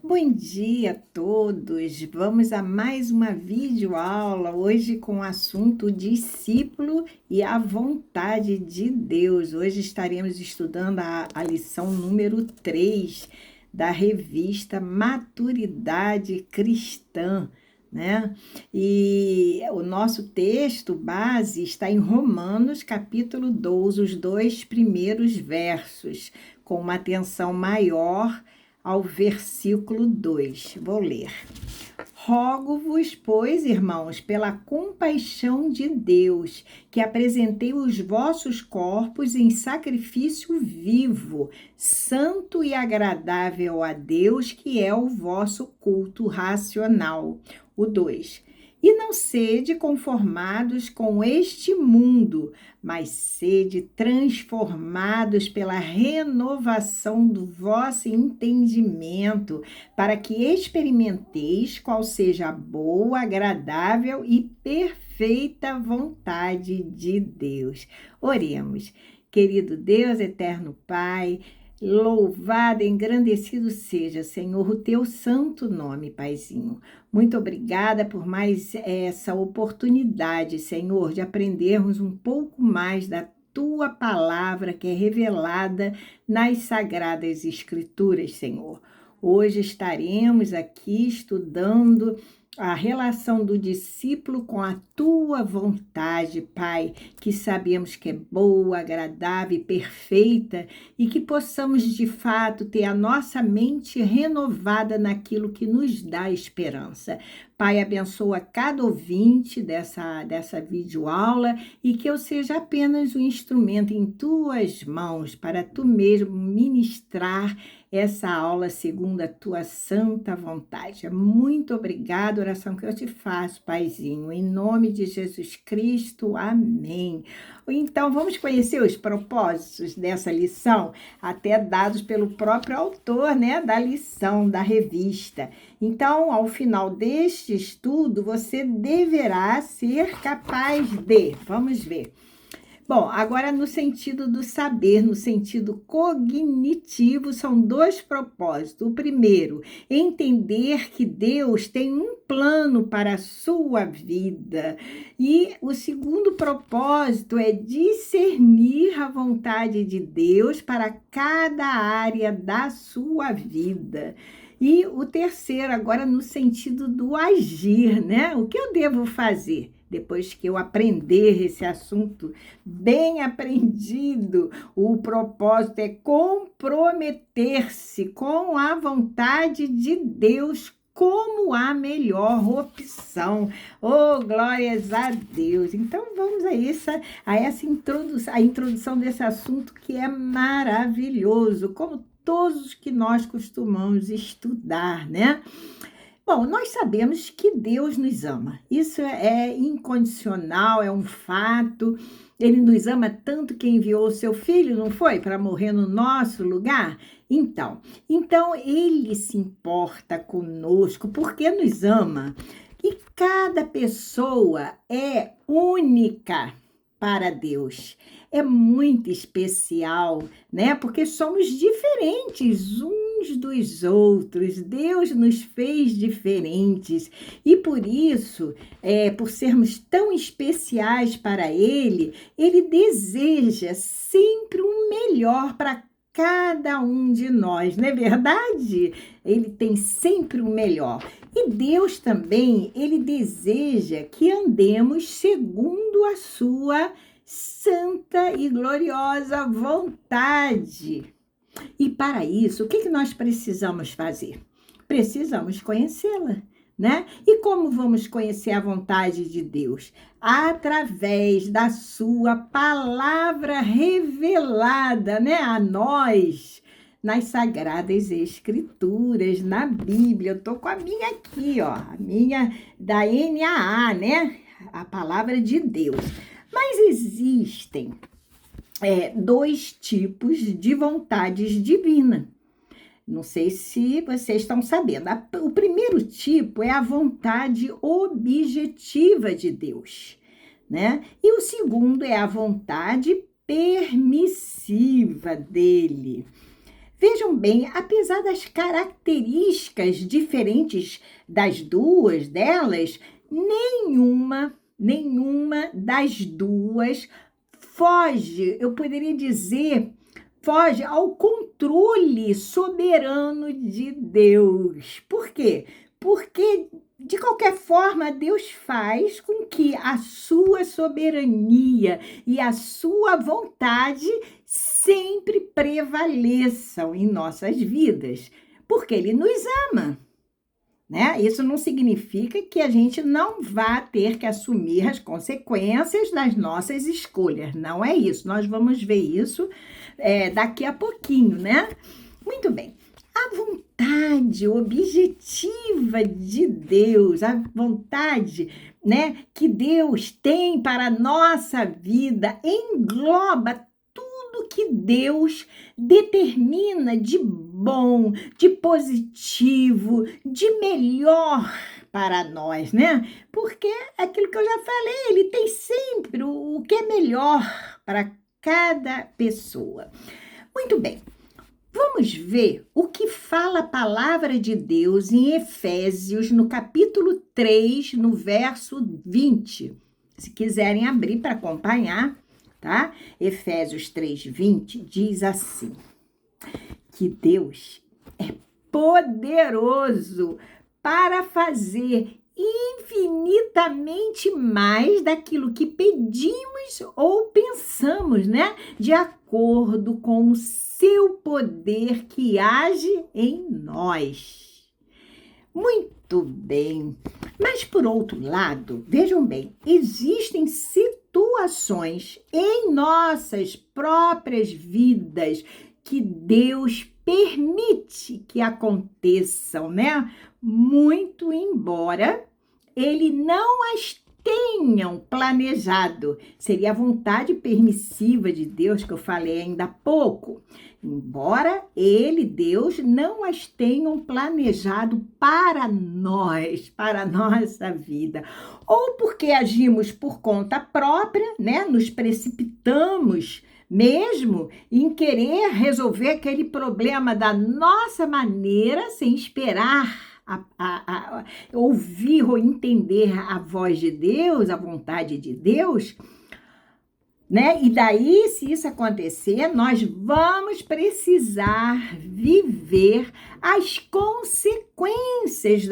Bom dia a todos! Vamos a mais uma videoaula, hoje com o assunto discípulo e a vontade de Deus. Hoje estaremos estudando a lição número 3 da revista Maturidade Cristã, né? E o nosso texto base está em Romanos, capítulo 12, os dois primeiros versos, com uma atenção maior ao versículo 2. Vou ler. Rogo-vos, pois, irmãos, pela compaixão de Deus, que apresentei os vossos corpos em sacrifício vivo, santo e agradável a Deus, que é o vosso culto racional. O 2. E não sede conformados com este mundo, mas sede transformados pela renovação do vosso entendimento, para que experimenteis qual seja a boa, agradável e perfeita vontade de Deus. Oremos. Querido Deus, eterno Pai, louvado, engrandecido seja, Senhor, o teu santo nome, Paizinho. Muito obrigada por mais essa oportunidade, Senhor, de aprendermos um pouco mais da tua palavra que é revelada nas Sagradas Escrituras, Senhor. Hoje estaremos aqui estudando a relação do discípulo com a tua vontade, Pai, que sabemos que é boa, agradável e perfeita, e que possamos de fato ter a nossa mente renovada naquilo que nos dá esperança. Pai, abençoa cada ouvinte dessa videoaula e que eu seja apenas um instrumento em tuas mãos para tu mesmo ministrar essa aula segundo a tua santa vontade. Muito obrigada, oração que eu te faço, Paizinho, em nome de Jesus Cristo, amém. Então, vamos conhecer os propósitos dessa lição, até dados pelo próprio autor, né, da lição, da revista. Então, ao final deste estudo, você deverá ser capaz de, vamos ver. Bom, agora no sentido do saber, no sentido cognitivo, são dois propósitos. O primeiro, entender que Deus tem um plano para a sua vida. E o segundo propósito é discernir a vontade de Deus para cada área da sua vida. E o terceiro, agora no sentido do agir, né? O que eu devo fazer? Depois que eu aprender esse assunto bem aprendido, o propósito é comprometer-se com a vontade de Deus como a melhor opção. Oh, glórias a Deus! Então, vamos a essa introdução, a introdução desse assunto que é maravilhoso, como todos que nós costumamos estudar, né? Bom, nós sabemos que Deus nos ama. Isso é incondicional, é um fato. Ele nos ama tanto que enviou o seu filho, não foi? Para morrer no nosso lugar? Então ele se importa conosco porque nos ama. E cada pessoa é única para Deus. É muito especial, né? Porque somos diferentes uns dos outros. Deus nos fez diferentes. E por isso, por sermos tão especiais para Ele, Ele deseja sempre o melhor para cada um de nós, não é verdade? Ele tem sempre o melhor. E Deus também, Ele deseja que andemos segundo a sua santa e gloriosa vontade. E para isso, o que nós precisamos fazer? Precisamos conhecê-la, né? E como vamos conhecer a vontade de Deus? Através da sua palavra revelada, né, a nós, nas Sagradas Escrituras, na Bíblia. Eu tô com a minha aqui, ó, a minha da NAA, né? A palavra de Deus. Mas existem dois tipos de vontades divinas. Não sei se vocês estão sabendo. O primeiro tipo é a vontade objetiva de Deus, né? E o segundo é a vontade permissiva dele. Vejam bem, apesar das características diferentes das duas delas, nenhuma das duas foge, eu poderia dizer, foge ao controle soberano de Deus. Por quê? Porque, de qualquer forma, Deus faz com que a sua soberania e a sua vontade sempre prevaleçam em nossas vidas, porque Ele nos ama. Né? Isso não significa que a gente não vá ter que assumir as consequências das nossas escolhas. Não é isso. Nós vamos ver isso daqui a pouquinho, né? Muito bem. A vontade objetiva de Deus, a vontade, né, que Deus tem para a nossa vida, engloba tudo que Deus determina de bom, de positivo, de melhor para nós, né? Porque é aquilo que eu já falei, Ele tem sempre o que é melhor para cada pessoa. Muito bem. Vamos ver o que fala a palavra de Deus em Efésios, no capítulo 3, no verso 20. Se quiserem abrir para acompanhar, tá? Efésios 3, 20 diz assim, que Deus é poderoso para fazer infinitamente mais daquilo que pedimos ou pensamos, né? De acordo com o seu poder que age em nós. Muito bem. Mas, por outro lado, vejam bem, existem situações em nossas próprias vidas que Deus permite que aconteçam, né? Muito embora Ele não as tenham planejado. Seria a vontade permissiva de Deus, que eu falei ainda há pouco. Embora Deus, não as tenham planejado para nós, para a nossa vida. Ou porque agimos por conta própria, né? Nos precipitamos mesmo em querer resolver aquele problema da nossa maneira, sem esperar ouvir ou entender a voz de Deus, a vontade de Deus, né? E daí, se isso acontecer, nós vamos precisar viver as consequências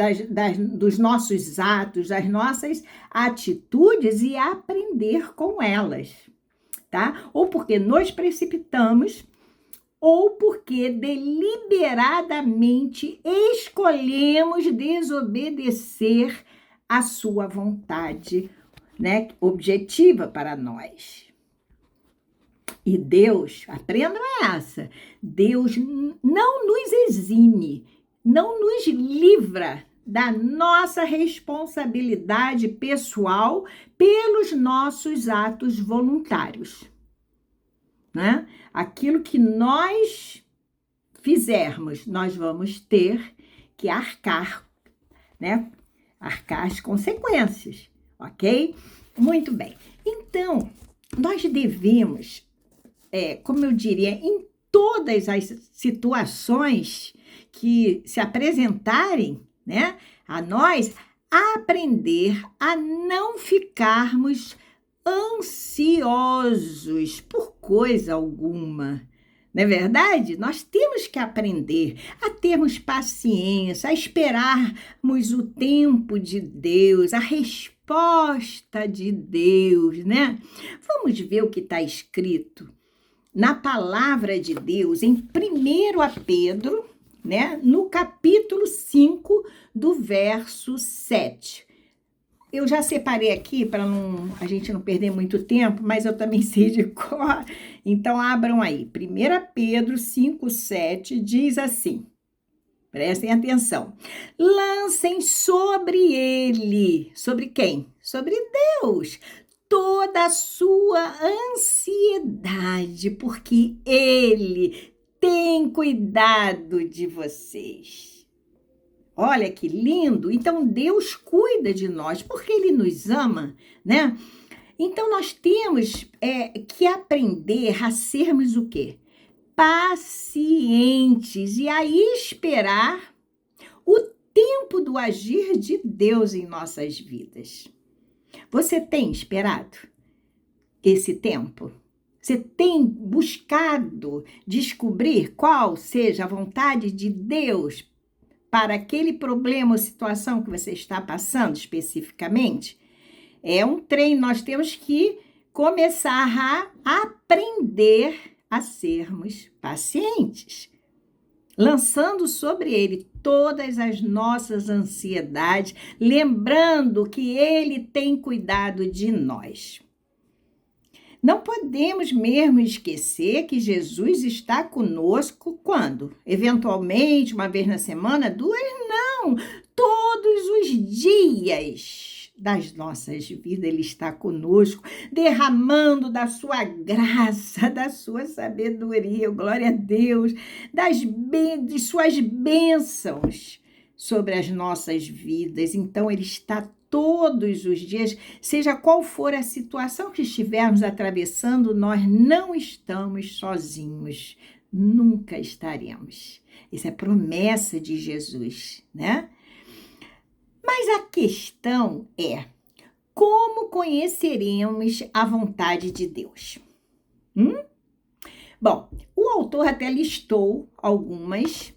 dos nossos atos, das nossas atitudes e aprender com elas, tá? Ou porque nos precipitamos, ou porque deliberadamente escolhemos desobedecer a sua vontade, né, objetiva para nós. E Deus, aprendam essa, Deus não nos exime, não nos livra da nossa responsabilidade pessoal pelos nossos atos voluntários, né? Aquilo que nós fizermos, nós vamos ter que arcar, né? Arcar as consequências, ok? Muito bem. Então, nós devemos, como eu diria, em todas as situações que se apresentarem, né, a nós, aprender a não ficarmos ansiosos por coisa alguma. Não é verdade? Nós temos que aprender a termos paciência, a esperarmos o tempo de Deus, a resposta de Deus, né? Vamos ver o que está escrito na palavra de Deus em 1 Pedro, né? No capítulo 5, do verso 7. Eu já separei aqui para a gente não perder muito tempo, mas eu também sei de cor. Então, abram aí. 1 Pedro 5,7 diz assim, prestem atenção. Lancem sobre ele, sobre quem? Sobre Deus, toda a sua ansiedade, porque ele tem cuidado de vocês. Olha que lindo! Então, Deus cuida de nós, porque Ele nos ama, né? Então, nós temos que aprender a sermos o quê? pacientes e a esperar o tempo do agir de Deus em nossas vidas. Você tem esperado esse tempo? Você tem buscado descobrir qual seja a vontade de Deus para aquele problema ou situação que você está passando especificamente? É um treino, nós temos que começar a aprender a sermos pacientes, lançando sobre ele todas as nossas ansiedades, lembrando que ele tem cuidado de nós. Não podemos mesmo esquecer que Jesus está conosco quando? Eventualmente, uma vez na semana, duas? Não! Todos os dias das nossas vidas Ele está conosco, derramando da sua graça, da sua sabedoria, glória a Deus, de suas bênçãos sobre as nossas vidas. Então, Ele está todos os dias, seja qual for a situação que estivermos atravessando, nós não estamos sozinhos, nunca estaremos. Essa é a promessa de Jesus, né? Mas a questão é, como conheceremos a vontade de Deus? Bom, o autor até listou algumas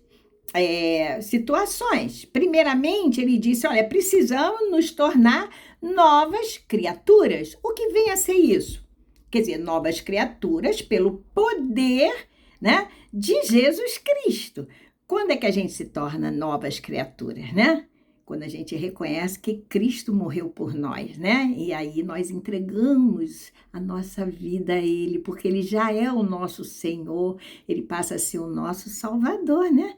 situações. Primeiramente, ele disse, olha, precisamos nos tornar novas criaturas. O que vem a ser isso? Quer dizer, novas criaturas pelo poder, né, de Jesus Cristo. Quando é que a gente se torna novas criaturas, né? Quando a gente reconhece que Cristo morreu por nós, né? E aí nós entregamos a nossa vida a Ele, porque Ele já é o nosso Senhor, Ele passa a ser o nosso Salvador, né?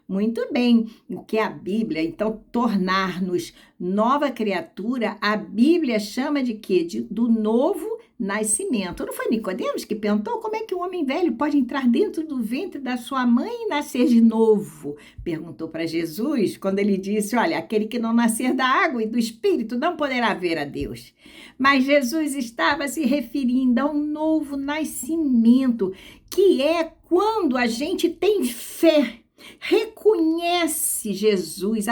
Muito bem, o que é a Bíblia? Então, tornar-nos nova criatura, a Bíblia chama de quê? Do novo nascimento. Não foi Nicodemos que perguntou como é que um homem velho pode entrar dentro do ventre da sua mãe e nascer de novo? Perguntou para Jesus, quando ele disse, olha, aquele que não nascer da água e do Espírito não poderá ver a Deus. Mas Jesus estava se referindo a um novo nascimento, que é quando a gente tem fé, reconhece Jesus.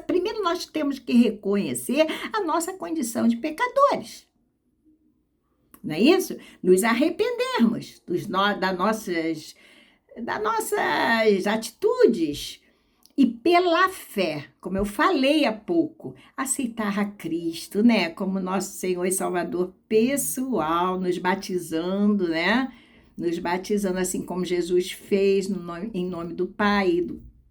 Primeiro nós temos que reconhecer a nossa condição de pecadores. Não é isso? Nos arrependermos das nossas atitudes e pela fé, como eu falei há pouco, aceitar a Cristo, né? Como nosso Senhor e Salvador pessoal, nos batizando, né? Nos batizando assim como Jesus fez em nome do Pai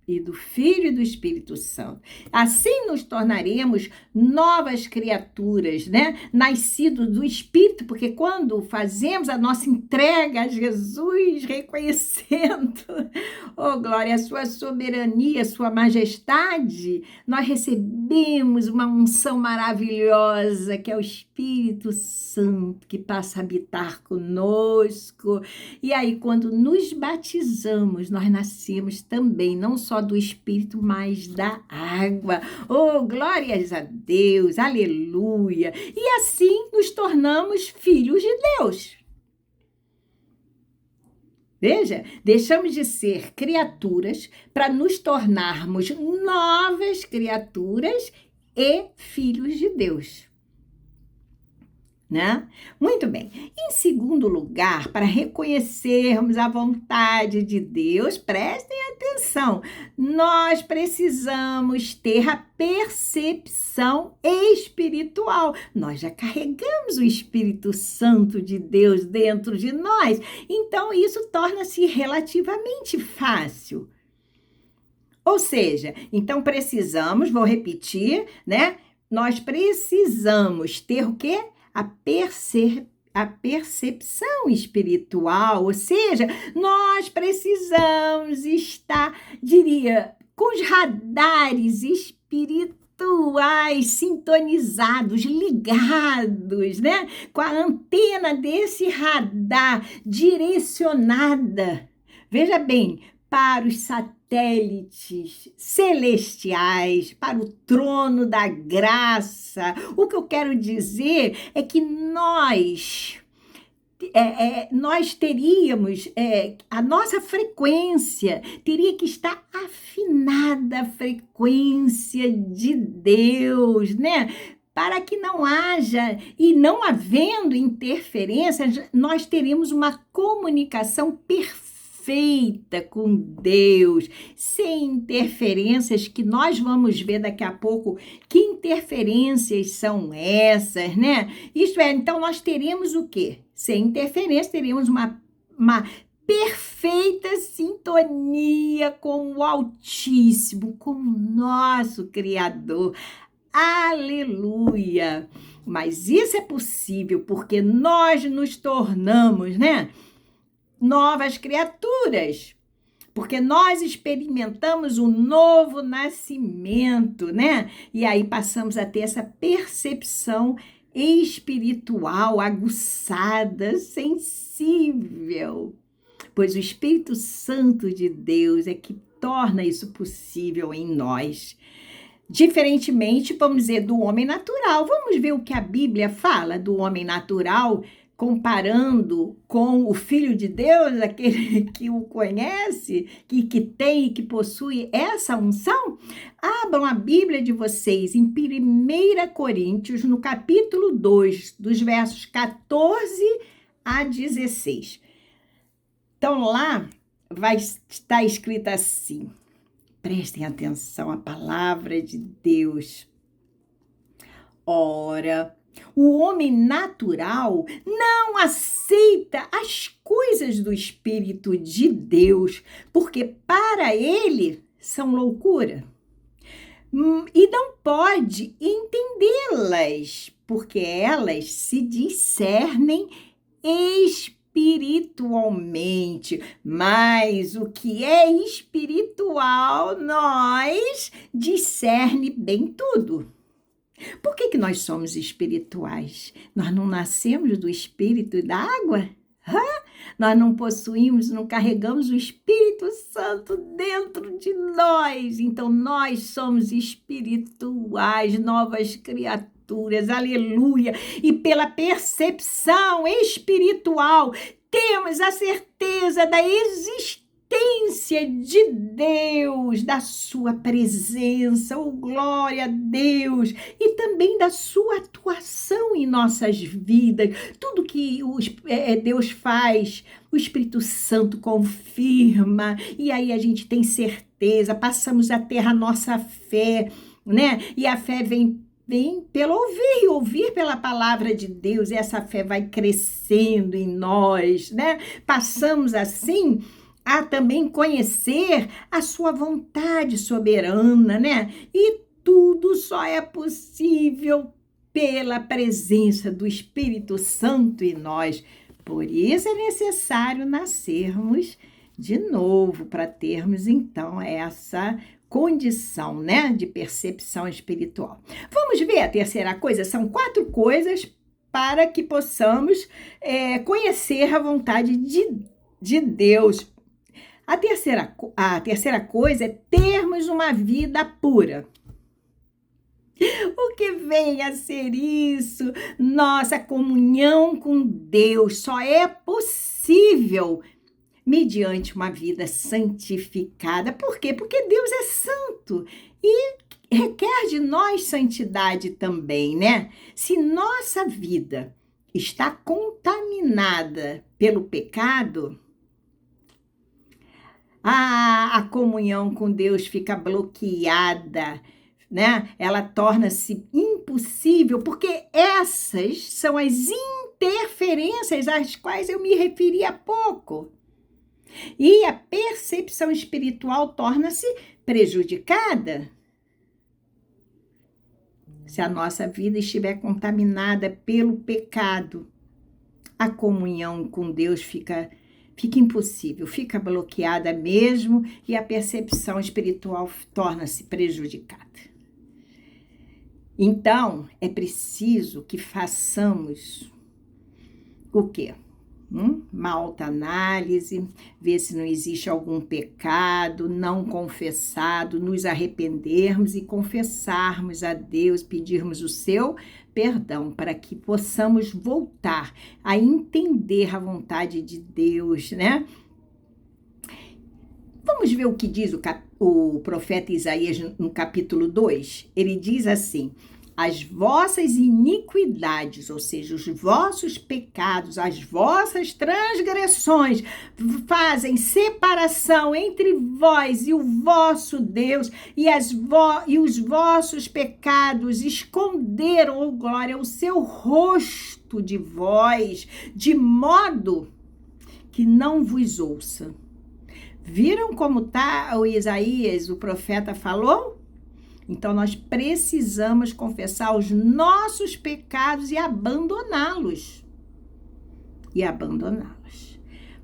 e do Filho e do Espírito Santo. Assim nos tornaremos novas criaturas, né? Nascidos do Espírito, porque quando fazemos a nossa entrega a Jesus, reconhecendo, oh glória, a sua soberania, a sua majestade, nós recebemos uma unção maravilhosa, que é o Espírito Santo, que passa a habitar conosco. E aí, quando nos batizamos, nós nascemos também, não só do Espírito, mas da água. Oh, glórias a Deus, aleluia! E assim nos tornamos filhos de Deus. Veja, deixamos de ser criaturas para nos tornarmos novas criaturas e filhos de Deus. Né? Muito bem. Em segundo lugar, para reconhecermos a vontade de Deus, prestem atenção, nós precisamos ter a percepção espiritual. Nós já carregamos o Espírito Santo de Deus dentro de nós, então isso torna-se relativamente fácil. Ou seja, então precisamos, vou repetir, né? Nós precisamos ter o quê? A percepção espiritual, ou seja, nós precisamos estar, com os radares espirituais sintonizados, ligados, né? Com a antena desse radar direcionada, veja bem, para os satélites celestiais, para o trono da graça. O que eu quero dizer é que nós nós teríamos, a nossa frequência teria que estar afinada à frequência de Deus, né? Para que não haja, e não havendo interferências, nós teremos uma comunicação perfeita com Deus, sem interferências, que nós vamos ver daqui a pouco que interferências são essas, né? Isto é, então nós teremos o quê? Sem interferência, teríamos uma perfeita sintonia com o Altíssimo, com o nosso Criador. Aleluia! Mas isso é possível porque nós nos tornamos, né, novas criaturas. Porque nós experimentamos um novo nascimento, né? E aí passamos a ter essa percepção espiritual aguçada, sensível. Pois o Espírito Santo de Deus é que torna isso possível em nós. Diferentemente, vamos dizer, do homem natural. Vamos ver o que a Bíblia fala do homem natural, comparando com o Filho de Deus, aquele que o conhece, que tem e que possui essa unção. Abram a Bíblia de vocês em 1 Coríntios, no capítulo 2, dos versos 14 a 16. Então, lá vai estar escrito assim. Prestem atenção à palavra de Deus. Ora, o homem natural não aceita as coisas do Espírito de Deus, porque para ele são loucura. E não pode entendê-las, porque elas se discernem espiritualmente, mas o que é espiritual, nós discerne bem tudo. Por que nós somos espirituais? Nós não nascemos do Espírito e da água? Nós não possuímos, não carregamos o Espírito Santo dentro de nós. Então, nós somos espirituais, novas criaturas, aleluia. E pela percepção espiritual, temos a certeza da existência de Deus, da sua presença, oh glória a Deus, e também da sua atuação em nossas vidas. Tudo que Deus faz, o Espírito Santo confirma, e aí a gente tem certeza, passamos a ter a nossa fé, né? E a fé vem pelo ouvir pela palavra de Deus, e essa fé vai crescendo em nós, né? Passamos assim a também conhecer a sua vontade soberana, né? E tudo só é possível pela presença do Espírito Santo em nós. Por isso é necessário nascermos de novo, para termos então essa condição, né, de percepção espiritual. Vamos ver a terceira coisa? São 4 coisas para que possamos conhecer a vontade de Deus. A terceira coisa é termos uma vida pura. O que vem a ser isso? Nossa comunhão com Deus só é possível mediante uma vida santificada. Por quê? Porque Deus é santo e requer de nós santidade também, né? Se nossa vida está contaminada pelo pecado, a comunhão com Deus fica bloqueada, né? Ela torna-se impossível, porque essas são as interferências às quais eu me referi há pouco. E a percepção espiritual torna-se prejudicada. Se a nossa vida estiver contaminada pelo pecado, a comunhão com Deus fica impossível, fica bloqueada mesmo, e a percepção espiritual torna-se prejudicada. Então, é preciso que façamos o quê? Uma autoanálise, ver se não existe algum pecado não confessado, nos arrependermos e confessarmos a Deus, pedirmos o seu perdão, para que possamos voltar a entender a vontade de Deus, né? Vamos ver o que diz o profeta Isaías no capítulo 2. Ele diz assim: as vossas iniquidades, ou seja, os vossos pecados, as vossas transgressões, fazem separação entre vós e o vosso Deus, e os vossos pecados esconderam, ó glória, o seu rosto de vós, de modo que não vos ouça. Viram como está o Isaías, o profeta falou? Então, nós precisamos confessar os nossos pecados e abandoná-los.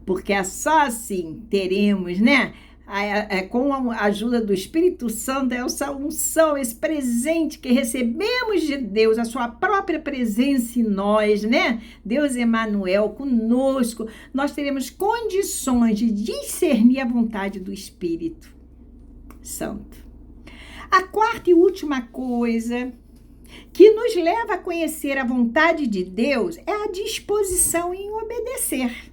Porque é só assim teremos, né? Com a ajuda do Espírito Santo, essa unção, esse presente que recebemos de Deus, a sua própria presença em nós, né? Deus Emanuel conosco, nós teremos condições de discernir a vontade do Espírito Santo. A quarta e última coisa que nos leva a conhecer a vontade de Deus é a disposição em obedecer.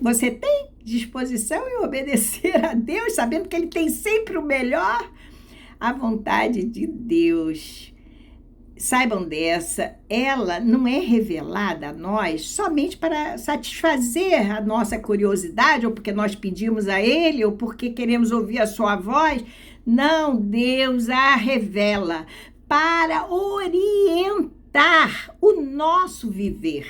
Você tem disposição em obedecer a Deus, sabendo que Ele tem sempre o melhor? A vontade de Deus, saibam dessa, ela não é revelada a nós somente para satisfazer a nossa curiosidade, ou porque nós pedimos a Ele, ou porque queremos ouvir a sua voz. Não, Deus a revela para orientar o nosso viver.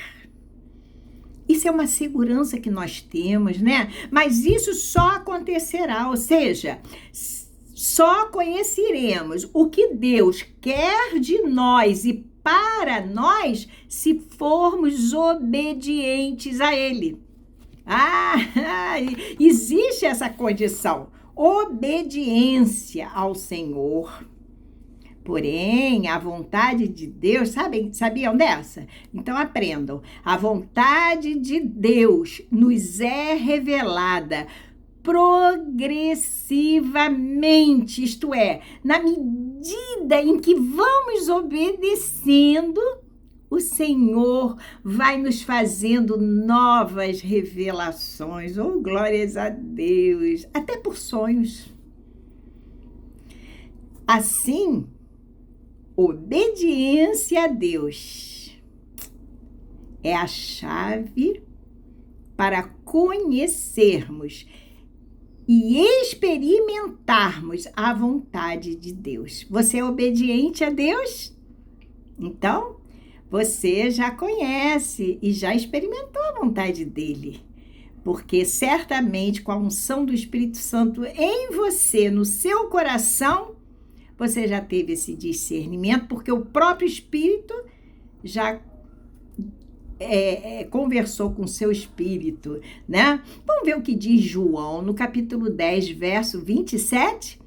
Isso é uma segurança que nós temos, né? Mas isso só acontecerá, ou seja, só conheceremos o que Deus quer de nós e para nós se formos obedientes a Ele. Existe essa condição. Obediência ao Senhor. Porém, a vontade de Deus, sabiam dessa? Então aprendam. A vontade de Deus nos é revelada progressivamente, isto é, na medida em que vamos obedecendo, o Senhor vai nos fazendo novas revelações. Oh, glórias a Deus! Até por sonhos. Assim, obediência a Deus é a chave para conhecermos e experimentarmos a vontade de Deus. Você é obediente a Deus? Então, você já conhece e já experimentou a vontade dele, porque certamente com a unção do Espírito Santo em você, no seu coração, você já teve esse discernimento, porque o próprio Espírito já conversou com o seu espírito, né? Vamos ver o que diz João no capítulo 10, verso 27.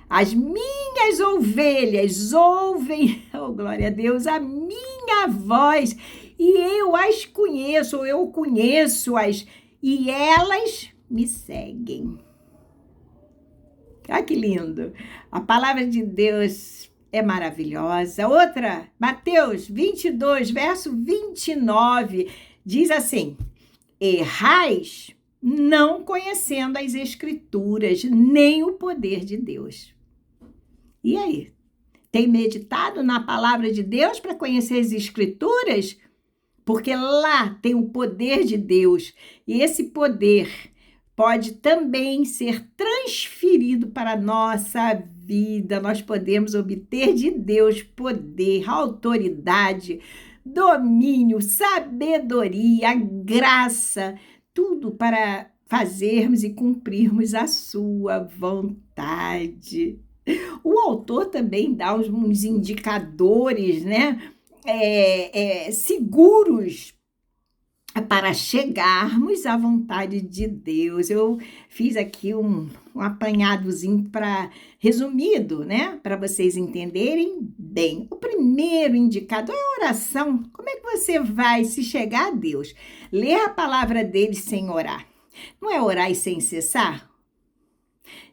As minhas ovelhas ouvem, oh glória a Deus, a minha voz, e eu as conheço, eu conheço-as, e elas me seguem. Ah, que lindo! A palavra de Deus é maravilhosa. Outra, Mateus 22, verso 29, diz assim: errais não conhecendo as Escrituras, nem o poder de Deus. E aí? Tem meditado na palavra de Deus para conhecer as Escrituras? Porque lá tem o poder de Deus. E esse poder pode também ser transferido para a nossa vida. Nós podemos obter de Deus poder, autoridade, domínio, sabedoria, graça, tudo para fazermos e cumprirmos a sua vontade. O autor também dá uns indicadores, né? Seguros para chegarmos à vontade de Deus. Eu fiz aqui um apanhadozinho resumido, né? Para vocês entenderem bem. O primeiro indicador é a oração. Como é que você vai se chegar a Deus? Ler a palavra dele sem orar. Não é orar e sem cessar?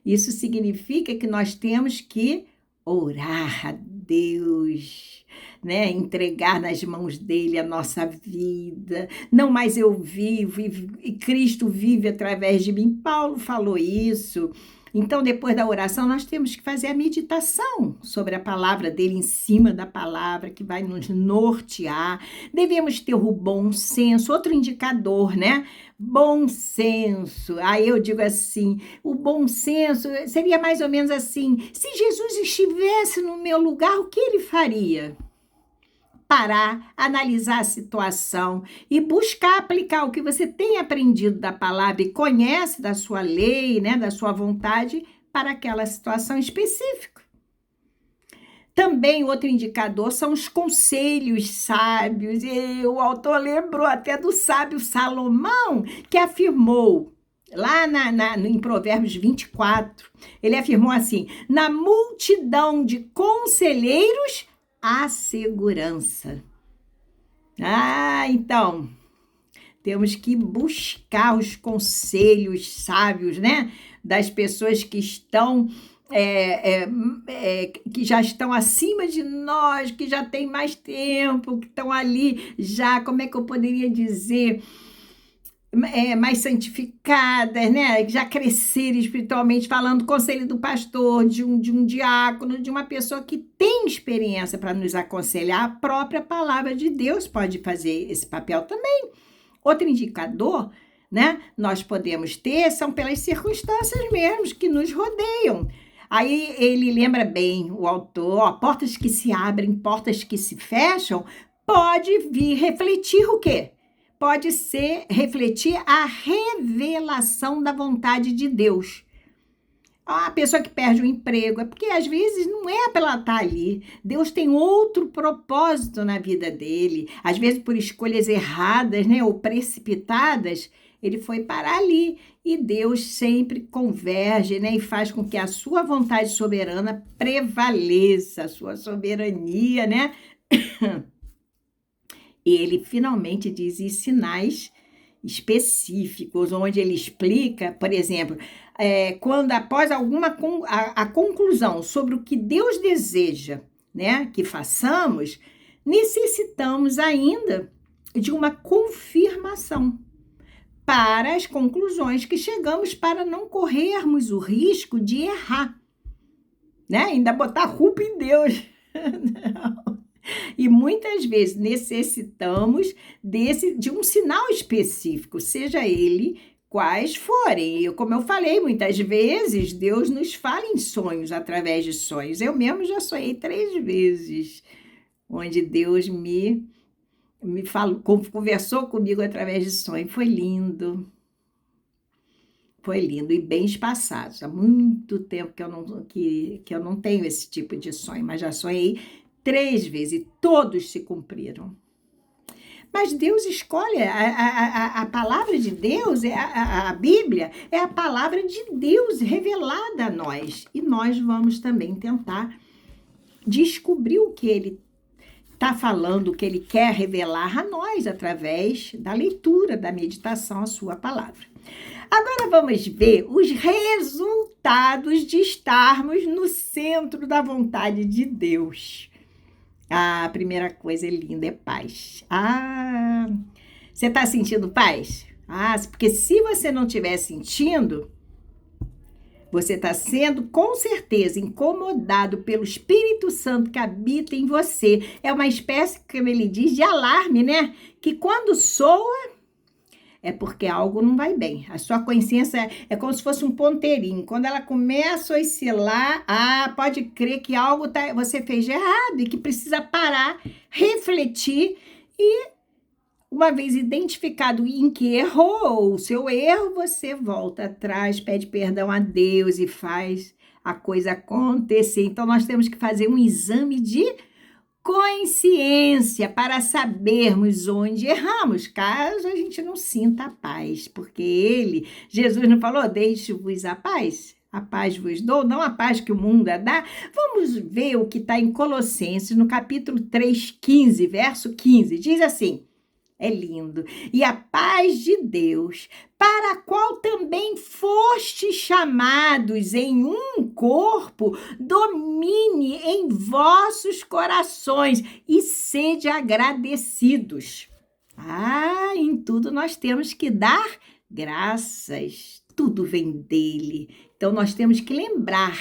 Isso significa que nós temos que orar a Deus, né? Entregar nas mãos dele a nossa vida. Não mais eu vivo, e Cristo vive através de mim. Paulo falou isso. Então, depois da oração, nós temos que fazer a meditação sobre a palavra dele, em cima da palavra, que vai nos nortear. Devemos ter o bom senso, outro indicador, né? Bom senso. Aí eu digo assim, o bom senso seria mais ou menos assim, se Jesus estivesse no meu lugar, o que ele faria? Parar, analisar a situação e buscar aplicar o que você tem aprendido da palavra e conhece da sua lei, né, da sua vontade, para aquela situação específica. Também outro indicador são os conselhos sábios. E o autor lembrou até do sábio Salomão, que afirmou, lá em Provérbios 24, ele afirmou assim, na multidão de conselheiros, a segurança. Então, temos que buscar os conselhos sábios, né? Das pessoas que estão, que já estão acima de nós, que já têm mais tempo, que estão ali já, como é que eu poderia dizer, mais santificadas, né? Já cresceram espiritualmente, falando conselho do pastor, de um diácono, de uma pessoa que tem experiência para nos aconselhar. A própria palavra de Deus pode fazer esse papel também. Outro indicador, né? Nós podemos ter são pelas circunstâncias mesmo que nos rodeiam. Aí ele lembra bem, o autor, portas que se abrem, portas que se fecham, pode vir refletir o quê? Pode ser refletir a revelação da vontade de Deus. A pessoa que perde o emprego é porque às vezes não é para ela estar ali. Deus tem outro propósito na vida dele. Às vezes por escolhas erradas, né, ou precipitadas, ele foi parar ali. E Deus sempre converge, né, e faz com que a sua vontade soberana prevaleça, a sua soberania, né? E ele finalmente diz em sinais específicos, onde ele explica, por exemplo, quando após a conclusão sobre o que Deus deseja, né, que façamos, necessitamos ainda de uma confirmação para as conclusões que chegamos, para não corrermos o risco de errar, né? Ainda botar culpa em Deus. Não. E muitas vezes necessitamos de um sinal específico, seja ele quais forem. Como eu falei, muitas vezes Deus nos fala em sonhos, através de sonhos. Eu mesmo já sonhei 3 vezes, onde Deus me falou, conversou comigo através de sonho. Foi lindo. Foi lindo e bem espaçado. Há muito tempo que eu não tenho esse tipo de sonho, mas já sonhei 3 vezes e todos se cumpriram. Mas Deus escolhe, a palavra de Deus, a Bíblia, é a palavra de Deus revelada a nós. E nós vamos também tentar descobrir o que Ele está falando, o que Ele quer revelar a nós através da leitura, da meditação, a sua palavra. Agora vamos ver os resultados de estarmos no centro da vontade de Deus. A primeira coisa linda é paz. Você está sentindo paz? Porque se você não estiver sentindo, você está sendo, com certeza, incomodado pelo Espírito Santo que habita em você. É uma espécie, como ele diz, de alarme, né? Que quando soa, é porque algo não vai bem. A sua consciência é como se fosse um ponteirinho. Quando ela começa a oscilar, pode crer que algo você fez de errado e que precisa parar, refletir e, uma vez identificado em que errou o seu erro, você volta atrás, pede perdão a Deus e faz a coisa acontecer. Então, nós temos que fazer um exame de consciência para sabermos onde erramos, caso a gente não sinta a paz, porque Jesus não falou, deixe-vos a paz vos dou, não a paz que o mundo dá. Vamos ver o que está em Colossenses, no capítulo 3:15, verso 15, diz assim, é lindo, e a paz de Deus, para a qual também fostes chamados em um corpo, domine em vossos corações e sede agradecidos. Em tudo nós temos que dar graças, tudo vem dele. Então nós temos que lembrar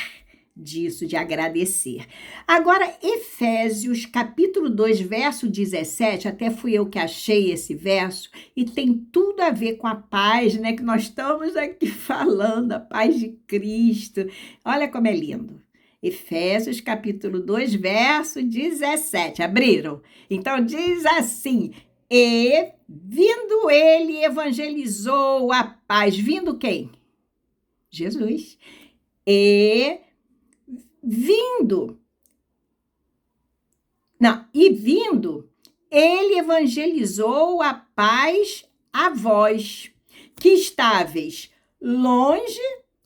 disso, de agradecer. Agora, Efésios, capítulo 2, verso 17, até fui eu que achei esse verso, e tem tudo a ver com a paz, né, que nós estamos aqui falando, a paz de Cristo. Olha como é lindo. Efésios, capítulo 2, verso 17. Abriram? Então, diz assim, e vindo ele, evangelizou a paz. Vindo quem? Jesus. E vindo, ele evangelizou a paz a vós, que estáveis longe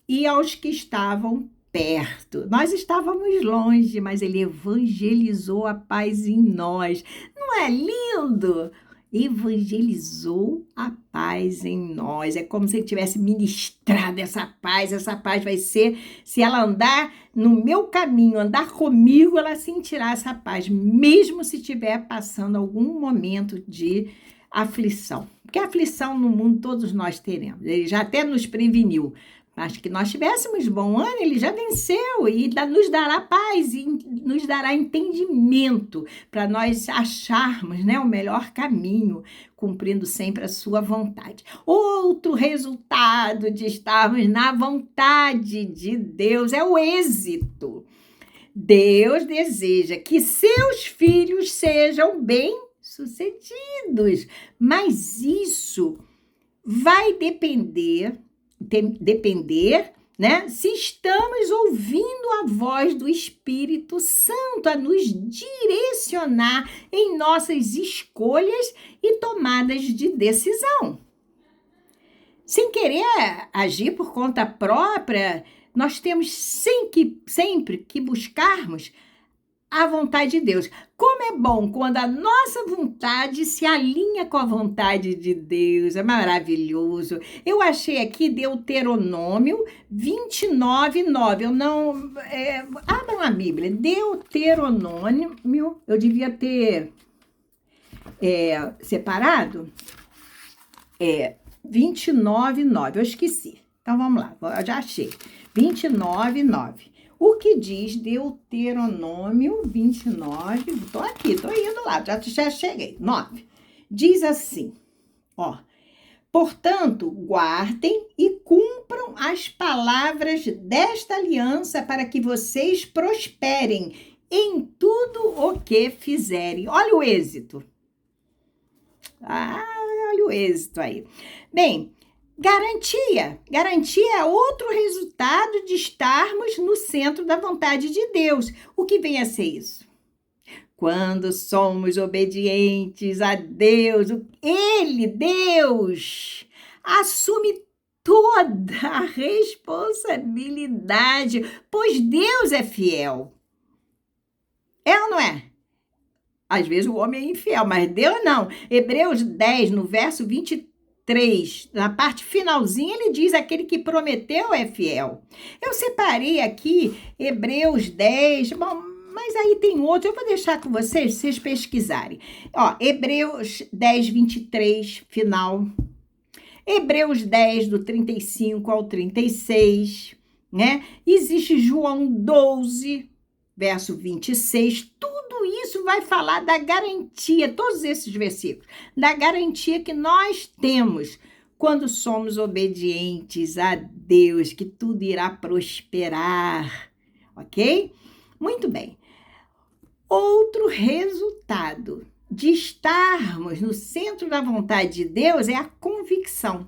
e aos que estavam perto. Nós estávamos longe, mas ele evangelizou a paz em nós. Não é lindo? Evangelizou a paz em nós. É como se ele tivesse ministrado essa paz. Essa paz vai ser, se ela andar no meu caminho, andar comigo, ela sentirá essa paz, mesmo se estiver passando algum momento de aflição. Porque aflição no mundo todos nós teremos. Ele já até nos preveniu. Mas que nós tivéssemos bom ânimo, ele já venceu e nos dará paz e nos dará entendimento para nós acharmos, né, o melhor caminho, cumprindo sempre a sua vontade. Outro resultado de estarmos na vontade de Deus é o êxito. Deus deseja que seus filhos sejam bem-sucedidos, mas isso vai depender, né? Se estamos ouvindo a voz do Espírito Santo a nos direcionar em nossas escolhas e tomadas de decisão. Sem querer agir por conta própria, nós temos sempre que buscarmos a vontade de Deus. Como é bom quando a nossa vontade se alinha com a vontade de Deus, é maravilhoso. Eu achei aqui Deuteronômio 29:9. Abram a Bíblia, Deuteronômio, eu devia ter separado, 29:9, eu esqueci. Então vamos lá, eu já achei, 29:9. O que diz Deuteronômio 29, estou indo lá, já cheguei, 9. Diz assim, portanto, guardem e cumpram as palavras desta aliança para que vocês prosperem em tudo o que fizerem. Olha o êxito. Olha o êxito aí. Bem, garantia é outro resultado de estarmos no centro da vontade de Deus. O que vem a ser isso? Quando somos obedientes a Deus, Deus, assume toda a responsabilidade, pois Deus é fiel. É ou não é? Às vezes o homem é infiel, mas Deus não. Hebreus 10, no verso 23, na parte finalzinha, ele diz, aquele que prometeu é fiel. Eu separei aqui Hebreus 10, mas aí tem outro, eu vou deixar com vocês pesquisarem. Hebreus 10, 23, final. Hebreus 10, do 35 ao 36, né? Existe João 12, verso 26, tudo isso vai falar da garantia, todos esses versículos, da garantia que nós temos quando somos obedientes a Deus, que tudo irá prosperar, ok? Muito bem. Outro resultado de estarmos no centro da vontade de Deus é a convicção.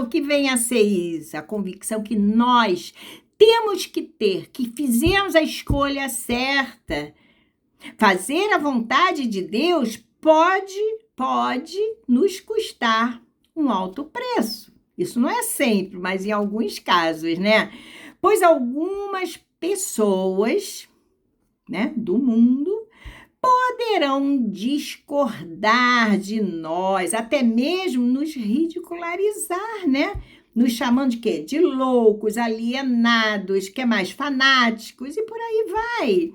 O que vem a ser isso? A convicção que nós temos que ter, que fizemos a escolha certa, Fazer a vontade de Deus pode nos custar um alto preço. Isso não é sempre, mas em alguns casos, né? Pois algumas pessoas, né, do mundo poderão discordar de nós, até mesmo nos ridicularizar, né? Nos chamando de quê? De loucos, alienados, que é mais fanáticos e por aí vai.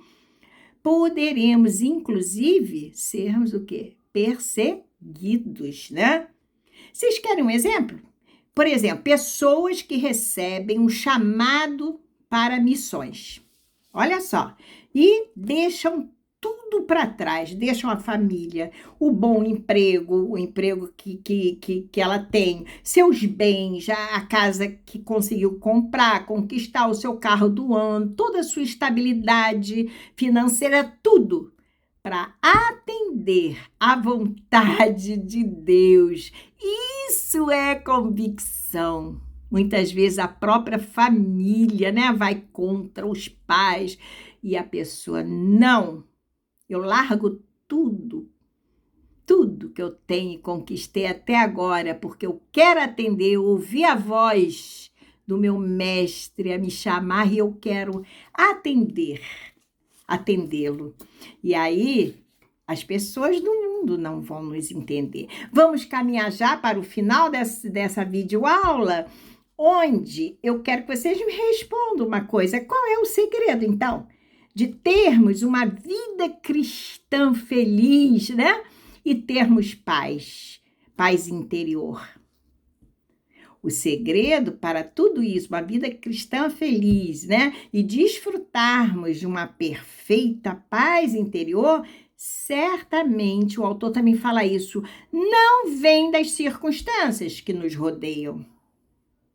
Poderemos, inclusive, sermos o quê? Perseguidos, né? Vocês querem um exemplo? Por exemplo, pessoas que recebem um chamado para missões. Olha só, e deixam tudo para trás, deixam a família, o bom emprego, o emprego que ela tem, seus bens, a casa que conseguiu comprar, conquistar o seu carro do ano, toda a sua estabilidade financeira, tudo para atender à vontade de Deus. Isso é convicção. Muitas vezes a própria família, né, vai contra os pais e a pessoa, não, eu largo tudo que eu tenho e conquistei até agora, porque eu quero atender, eu ouvi a voz do meu mestre a me chamar e eu quero atendê-lo. E aí, as pessoas do mundo não vão nos entender. Vamos caminhar já para o final dessa videoaula, onde eu quero que vocês me respondam uma coisa. Qual é o segredo, então, de termos uma vida cristã feliz, né? E termos paz interior? O segredo para tudo isso, uma vida cristã feliz, né? E desfrutarmos de uma perfeita paz interior, certamente, o autor também fala isso, não vem das circunstâncias que nos rodeiam.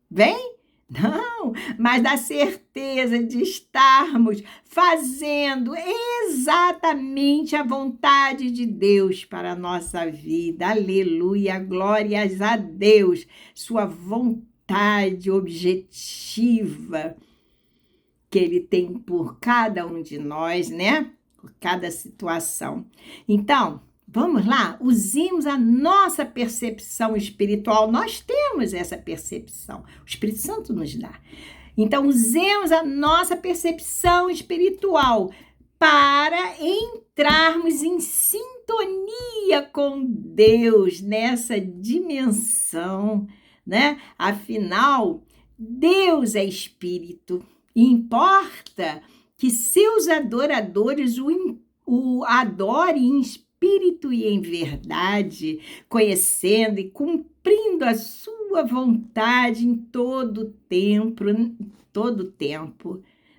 Vem? Não, mas da certeza de estarmos fazendo exatamente a vontade de Deus para a nossa vida. Aleluia, glórias a Deus. Sua vontade objetiva que Ele tem por cada um de nós, né? Por cada situação. Então, vamos lá, usemos a nossa percepção espiritual. Nós temos essa percepção, o Espírito Santo nos dá. Então, usemos a nossa percepção espiritual para entrarmos em sintonia com Deus nessa dimensão, né? Afinal, Deus é Espírito e importa que seus adoradores o adorem em espírito e em verdade, conhecendo e cumprindo a sua vontade em todo tempo,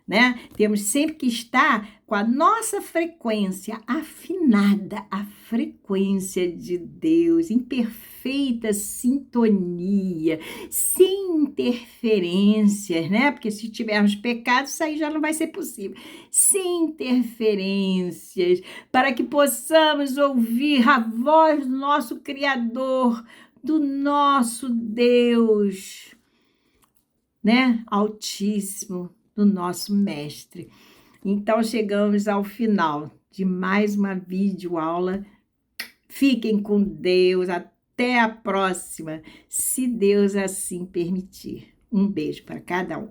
né? Temos sempre que estar com a nossa frequência afinada, a frequência de Deus, em perfeita sintonia, sem interferências, né? Porque se tivermos pecado, isso aí já não vai ser possível. Sem interferências, para que possamos ouvir a voz do nosso Criador, do nosso Deus, né? Altíssimo, do nosso mestre. Então, chegamos ao final de mais uma videoaula. Fiquem com Deus. Até a próxima, se Deus assim permitir. Um beijo para cada um.